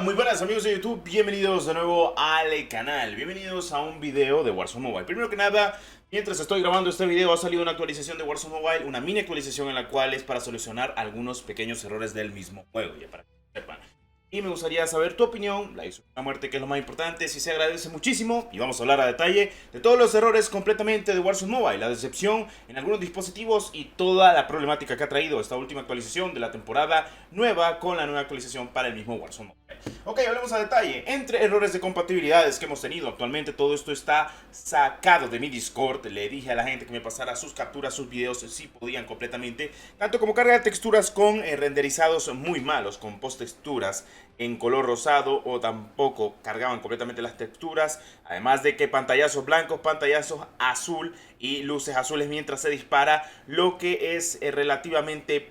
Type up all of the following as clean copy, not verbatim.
Muy buenas amigos de YouTube, bienvenidos de nuevo al canal, bienvenidos a un video de Warzone Mobile. Primero que nada, mientras estoy grabando este video ha salido una actualización de Warzone Mobile, una mini actualización en la cual es para solucionar algunos pequeños errores del mismo juego, ya para que sepan. Y me gustaría saber tu opinión, la hizo una muerte que es lo más importante, si se agradece muchísimo. Y vamos a hablar a detalle de todos los errores completamente de Warzone Mobile, la decepción en algunos dispositivos y toda la problemática que ha traído esta última actualización de la temporada nueva con la nueva actualización para el mismo Warzone Mobile. Ok, hablemos a detalle. Entre errores de compatibilidades que hemos tenido actualmente, todo esto está sacado de mi Discord. Le dije a la gente que me pasara sus capturas, sus videos, si podían completamente. Tanto como carga de texturas con renderizados muy malos, con post texturas en color rosado, o tampoco cargaban completamente las texturas. Además de que pantallazos blancos, pantallazos azul y luces azules mientras se dispara, lo que es relativamente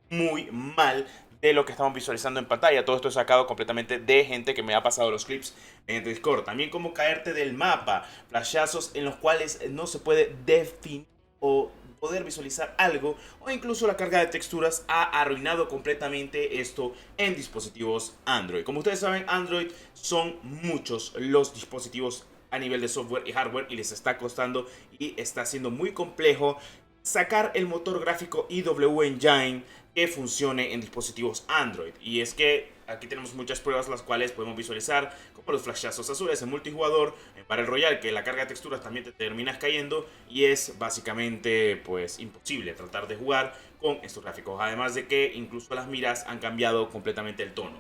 muy mal de lo que estamos visualizando en pantalla. Todo esto es sacado completamente de gente que me ha pasado los clips en Discord. También como caerte del mapa, flashazos en los cuales no se puede definir o poder visualizar algo, o incluso la carga de texturas ha arruinado completamente esto en dispositivos Android. Como ustedes saben, Android son muchos los dispositivos a nivel de software y hardware, y les está costando y está siendo muy complejo sacar el motor gráfico IW Engine que funcione en dispositivos Android. Y es que aquí tenemos muchas pruebas las cuales podemos visualizar, como los flashazos azules en multijugador, en Battle Royale, que la carga de texturas también te terminas cayendo y es básicamente pues imposible tratar de jugar con estos gráficos. Además de que incluso las miras han cambiado completamente el tono.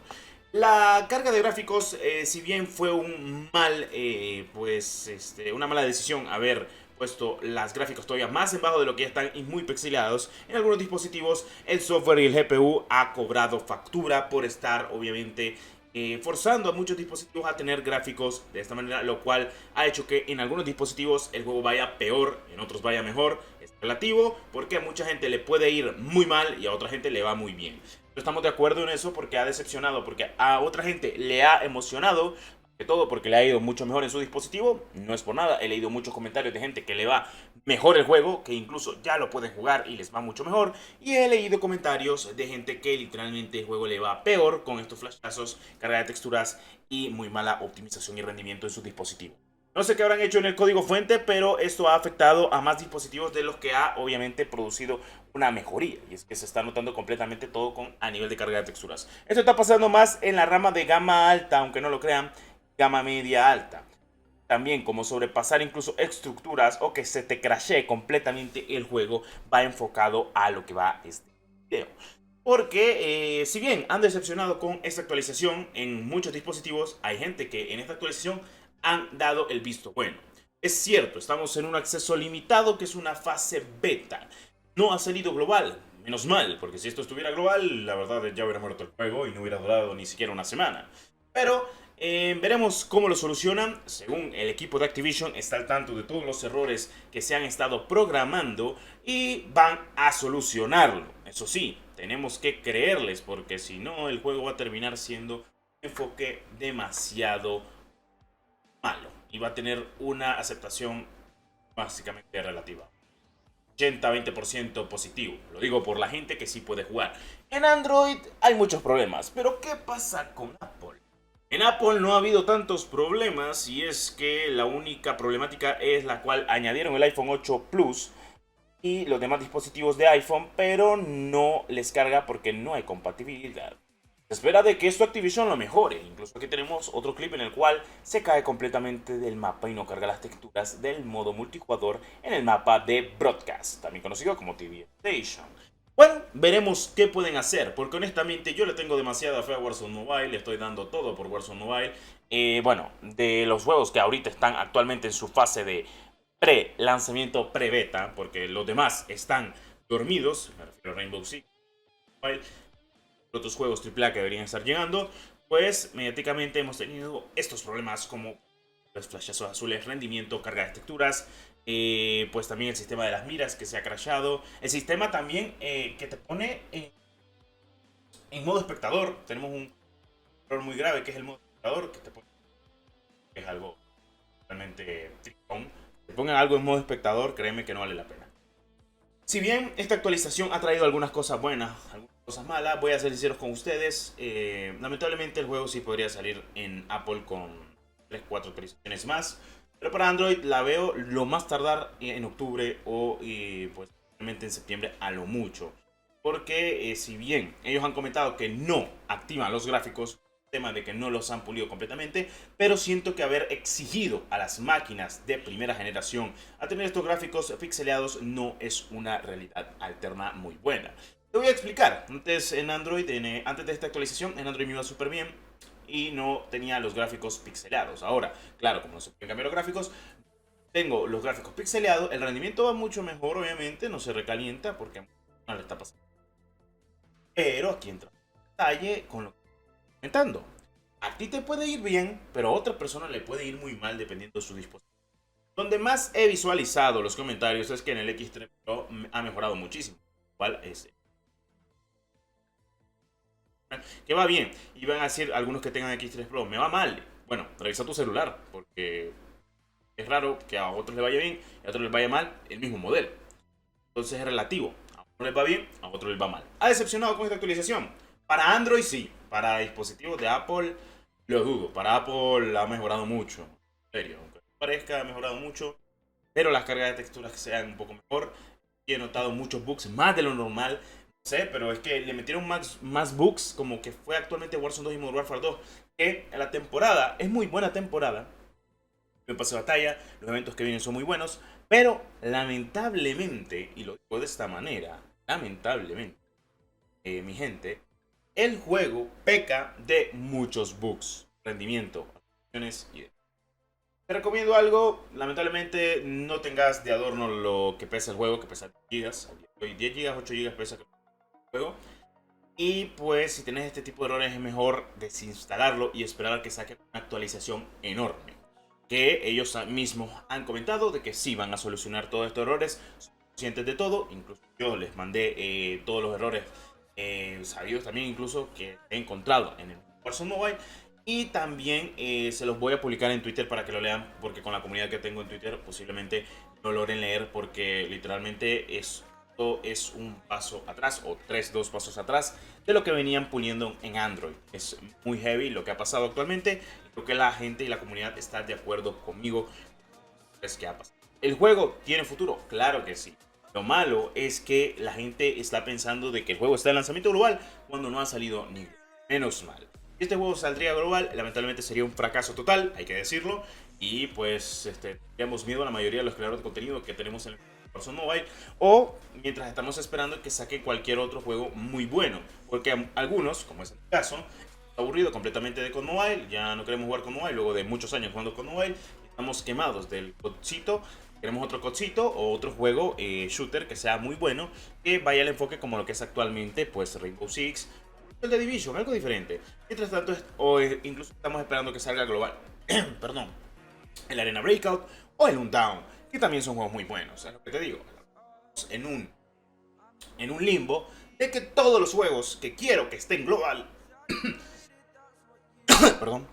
La carga de gráficos, si bien fue un mal, una mala decisión haber puesto las gráficos todavía más en bajo de lo que ya están y muy pixelados en algunos dispositivos, el software y el GPU ha cobrado factura por estar obviamente forzando a muchos dispositivos a tener gráficos de esta manera, lo cual ha hecho que en algunos dispositivos el juego vaya peor, en otros vaya mejor. Es relativo porque a mucha gente le puede ir muy mal y a otra gente le va muy bien. No estamos de acuerdo en eso porque ha decepcionado, porque a otra gente le ha emocionado, de todo porque le ha ido mucho mejor en su dispositivo. No es por nada, he leído muchos comentarios de gente que le va mejor el juego, que incluso ya lo pueden jugar y les va mucho mejor. Y he leído comentarios de gente que literalmente el juego le va peor con estos flashazos, carga de texturas y muy mala optimización y rendimiento en su dispositivo. No sé qué habrán hecho en el código fuente, pero esto ha afectado a más dispositivos de los que ha obviamente producido una mejoría. Y es que se está notando completamente todo a nivel de carga de texturas. Esto está pasando más en la rama de gama alta, aunque no lo crean, gama media alta. También como sobrepasar incluso estructuras o que se te crashee completamente el juego, va enfocado a lo que va este video. Porque si bien han decepcionado con esta actualización en muchos dispositivos, hay gente que en esta actualización han dado el visto bueno. Es cierto, estamos en un acceso limitado que es una fase beta. No ha salido global, menos mal, porque si esto estuviera global, la verdad ya hubiera muerto el juego y no hubiera durado ni siquiera una semana. Pero veremos cómo lo solucionan. Según el equipo de Activision, está al tanto de todos los errores que se han estado programando y van a solucionarlo. Eso sí, tenemos que creerles porque si no el juego va a terminar siendo un enfoque demasiado malo y va a tener una aceptación básicamente relativa. 80-20% positivo. Lo digo por la gente que sí puede jugar. En Android hay muchos problemas, pero ¿qué pasa con Apple? En Apple no ha habido tantos problemas y es que la única problemática es la cual añadieron el iPhone 8 Plus y los demás dispositivos de iPhone, pero no les carga porque no hay compatibilidad. Se espera de que esto Activision lo mejore. Incluso aquí tenemos otro clip en el cual se cae completamente del mapa y no carga las texturas del modo multijugador en el mapa de Broadcast, también conocido como TV Station. Bueno, veremos qué pueden hacer, porque honestamente yo le tengo demasiada fe a Warzone Mobile, le estoy dando todo por Warzone Mobile. Bueno, de los juegos que ahorita están actualmente en su fase de pre-lanzamiento, pre-beta, porque los demás están dormidos, me refiero a Rainbow Six Mobile, otros juegos AAA que deberían estar llegando, pues mediáticamente hemos tenido estos problemas como los flashazos azules, rendimiento, carga de texturas, pues también el sistema de las miras que se ha crashado, el sistema también que te pone en modo espectador. Tenemos un error muy grave que es el modo espectador, que te pone, que es algo realmente tristón. Te pongan algo en modo espectador, créeme que no vale la pena. Si bien esta actualización ha traído algunas cosas buenas, algunos cosas malas. Voy a ser sincero con ustedes. Lamentablemente el juego sí podría salir en Apple con 3-4 actualizaciones más. Pero para Android la veo lo más tardar en octubre o pues realmente en septiembre a lo mucho. Porque si bien ellos han comentado que no activan los gráficos, tema de que no los han pulido completamente, pero siento que haber exigido a las máquinas de primera generación a tener estos gráficos pixeleados no es una realidad alterna muy buena. Te voy a explicar. Antes en Android, antes de esta actualización, en Android me iba súper bien y no tenía los gráficos pixelados. Ahora, claro, como no se pueden cambiar los gráficos, tengo los gráficos pixeleados, el rendimiento va mucho mejor, obviamente, no se recalienta porque no le está pasando. Pero aquí entra en detalle con lo que estoy comentando. A ti te puede ir bien, pero a otra persona le puede ir muy mal dependiendo de su dispositivo. Donde más he visualizado los comentarios es que en el X3 Pro ha mejorado muchísimo. ¿Cuál es? Que va bien. Y van a decir algunos que tengan X3 Pro, me va mal. Bueno, revisa tu celular, porque es raro que a otros les vaya bien y a otros les vaya mal el mismo modelo. Entonces es relativo. A uno les va bien, a otros les va mal. ¿Ha decepcionado con esta actualización? Para Android sí. Para dispositivos de Apple lo dudo. Para Apple ha mejorado mucho. En serio, aunque no parezca, ha mejorado mucho. Pero las cargas de texturas que sean un poco mejor. Y he notado muchos bugs, más de lo normal. No sé, pero es que le metieron más bugs, como que fue actualmente Warzone 2 y Modern Warfare 2. Que la temporada es muy buena temporada. El pase de batalla, los eventos que vienen son muy buenos. Pero lamentablemente, y lo digo de esta manera, lamentablemente, mi gente, el juego peca de muchos bugs, rendimiento, opciones y te recomiendo algo. Lamentablemente no tengas de adorno lo que pesa el juego, que pesa 10 GB. 10 GB, 8 GB pesa el juego. Y pues si tenés este tipo de errores es mejor desinstalarlo y esperar a que saque una actualización enorme. Que ellos mismos han comentado de que sí van a solucionar todos estos errores. Son conscientes de todo. Incluso yo les mandé todos los errores sabidos también incluso que he encontrado en el Warzone Mobile. Y también se los voy a publicar en Twitter para que lo lean, porque con la comunidad que tengo en Twitter posiblemente no logren leer, porque literalmente esto es un paso atrás o 2 pasos atrás de lo que venían puliendo en Android. Es muy heavy lo que ha pasado actualmente. Creo que la gente y la comunidad está de acuerdo conmigo. Es que ha pasado. ¿El juego tiene futuro? Claro que sí. Lo malo es que la gente está pensando de que el juego está en lanzamiento global cuando no ha salido ni menos mal. Si este juego saldría global, lamentablemente sería un fracaso total, hay que decirlo. Y pues tendríamos miedo a la mayoría de los creadores de contenido que tenemos en el Warzone Mobile. O mientras estamos esperando que saque cualquier otro juego muy bueno. Porque algunos, como es el caso, aburrido completamente de COD Mobile. Ya no queremos jugar COD Mobile luego de muchos años jugando COD Mobile. Estamos quemados del CODcito. Queremos otro CODcito o otro juego shooter que sea muy bueno, que vaya al enfoque como lo que es actualmente pues Rainbow Six, el de Division, algo diferente. Mientras tanto, incluso estamos esperando que salga global, perdón, el Arena Breakout o el Undown, que también son juegos muy buenos. Es lo que te digo, en un limbo de que todos los juegos que quiero que estén global, perdón,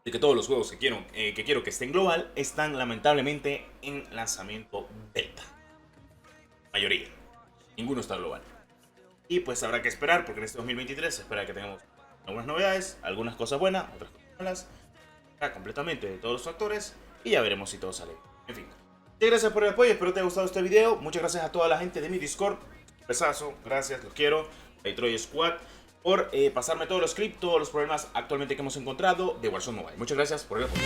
de que todos los juegos que quiero que estén global están lamentablemente en lanzamiento beta. La mayoría. Ninguno está global. Y pues habrá que esperar, porque en este 2023 se espera que tengamos algunas novedades, algunas cosas buenas, otras cosas malas, completamente de todos los factores, y ya veremos si todo sale bien. En fin, muchas gracias por el apoyo, espero te haya gustado este video. Muchas gracias a toda la gente de mi Discord. Besazo, gracias, los quiero. Detroit Squad, por pasarme todos los clips, todos los problemas actualmente que hemos encontrado de Warzone Mobile. Muchas gracias por el apoyo.